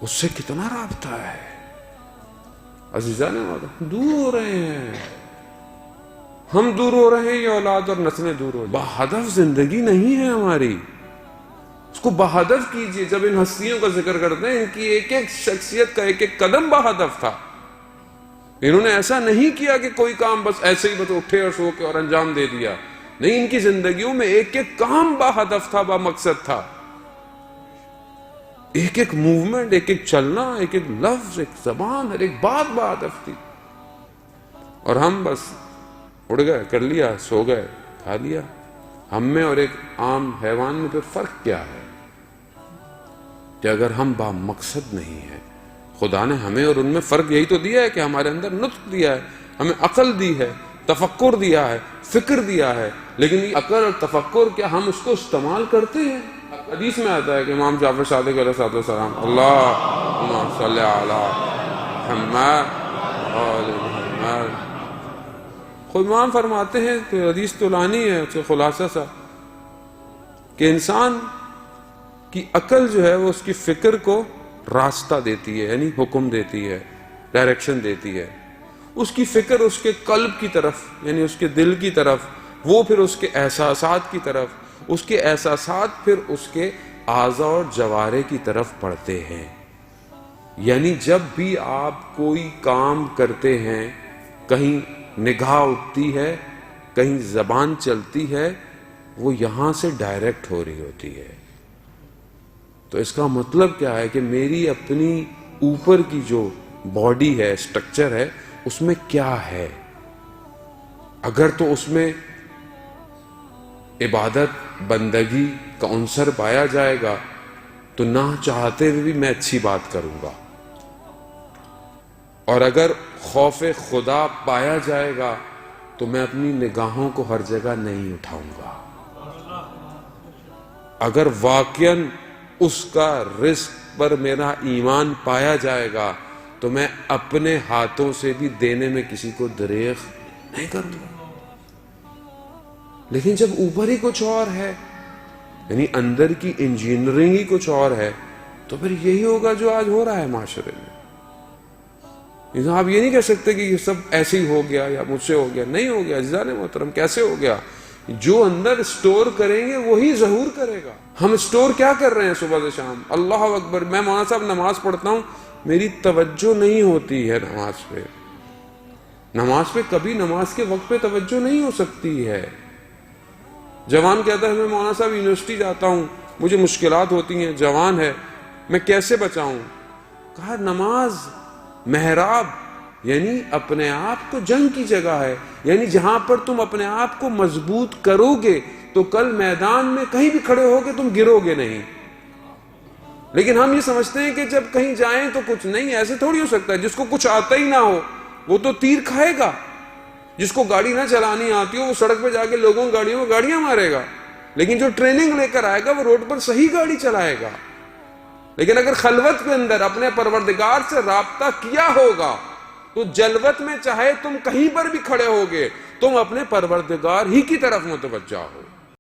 اس سے کتنا رابطہ ہے. عزیزان مولانا دور ہو رہے ہیں، ہم دور ہو رہے ہیں، یہ اولاد اور نسلیں دور ہو رہی ہیں. بہدف زندگی نہیں ہے ہماری، اس کو بہدف کیجئے. جب ان ہستیوں کا ذکر کرتے ہیں، ان کی ایک ایک شخصیت کا ایک ایک قدم بہدف تھا. انہوں نے ایسا نہیں کیا کہ کوئی کام بس ایسے ہی بس اٹھے اور سو کے اور انجام دے دیا. نہیں، ان کی زندگیوں میں ایک ایک کام بہدف تھا، بمقصد تھا. ایک ایک موومنٹ، ایک ایک چلنا، ایک ایک لفظ، ایک زبان، ہر ایک بات بہدف تھی. اور ہم بس اڑ گئے، کر لیا، سو گئے، کھا لیا. ہم میں اور ایک عام حیوان میں پھر فرق کیا ہے؟ کہ اگر ہم با مقصد نہیں ہیں، خدا نے ہمیں اور ان میں فرق یہی تو دیا ہے کہ ہمارے اندر نطق دیا ہے، ہمیں عقل دی ہے، تفکر دیا ہے، فکر دیا ہے. لیکن یہ عقل اور تفکر کیا ہم اس کو استعمال کرتے ہیں؟ حدیث میں آتا ہے کہ امام جعفر صادق علیہ السلام، اللہم صلی علی محمد آل محمد. خود امام فرماتے ہیں کہ حدیث تو لانی ہے، اس کا خلاصہ سا کہ انسان کی عقل جو ہے وہ اس کی فکر کو راستہ دیتی ہے، یعنی حکم دیتی ہے، ڈائریکشن دیتی ہے. اس کی فکر اس کے قلب کی طرف، یعنی اس کے دل کی طرف، وہ پھر اس کے احساسات کی طرف، اس کے احساسات پھر اس کے اعضاء اور جوارح کی طرف پڑھتے ہیں. یعنی جب بھی آپ کوئی کام کرتے ہیں، کہیں نگاہ اٹھتی ہے، کہیں زبان چلتی ہے، وہ یہاں سے ڈائریکٹ ہو رہی ہوتی ہے. تو اس کا مطلب کیا ہے کہ میری اپنی اوپر کی جو باڈی ہے، اسٹرکچر ہے، اس میں کیا ہے؟ اگر تو اس میں عبادت بندگی کا عنصر پایا جائے گا تو نہ چاہتے ہوئے بھی میں اچھی بات کروں گا. اور اگر خوف خدا پایا جائے گا تو میں اپنی نگاہوں کو ہر جگہ نہیں اٹھاؤں گا. اگر واقعاً اس کا رزق پر میرا ایمان پایا جائے گا تو میں اپنے ہاتھوں سے بھی دینے میں کسی کو دریغ نہیں کروں گا. لیکن جب اوپر ہی کچھ اور ہے، یعنی اندر کی انجینئرنگ ہی کچھ اور ہے، تو پھر یہی ہوگا جو آج ہو رہا ہے معاشرے میں. آپ یہ نہیں کہہ سکتے کہ یہ سب ایسے ہی ہو گیا یا مجھ سے ہو گیا. نہیں ہو گیا عزیزان محترم. کیسے ہو گیا؟ جو اندر سٹور کریں گے وہی ظہور کرے گا. ہم سٹور کیا کر رہے ہیں صبح سے شام؟ اللہ اکبر. میں مولانا صاحب نماز پڑھتا ہوں، میری توجہ نہیں ہوتی ہے نماز پہ. نماز پہ کبھی نماز کے وقت پہ توجہ نہیں ہو سکتی ہے. جوان کہتا ہے میں مولانا صاحب یونیورسٹی جاتا ہوں، مجھے مشکلات ہوتی ہیں، جوان ہے، میں کیسے بچاؤں؟ کہا نماز محراب، یعنی اپنے آپ کو جنگ کی جگہ ہے. یعنی جہاں پر تم اپنے آپ کو مضبوط کرو گے تو کل میدان میں کہیں بھی کھڑے ہو گے تم گرو گے نہیں. لیکن ہم یہ سمجھتے ہیں کہ جب کہیں جائیں تو کچھ نہیں. ایسے تھوڑی ہو سکتا ہے. جس کو کچھ آتا ہی نہ ہو وہ تو تیر کھائے گا. جس کو گاڑی نہ چلانی آتی ہو وہ سڑک پہ جا کے لوگوں گاڑیوں میں گاڑیاں مارے گا. لیکن جو ٹریننگ لے کر آئے گا وہ روڈ پر صحیح گاڑی چلائے گا. لیکن اگر خلوت کے اندر اپنے پروردگار سے رابطہ کیا ہوگا تو جلوت میں چاہے تم کہیں پر بھی کھڑے ہوگے تم اپنے پروردگار ہی کی طرف متوجہ ہو.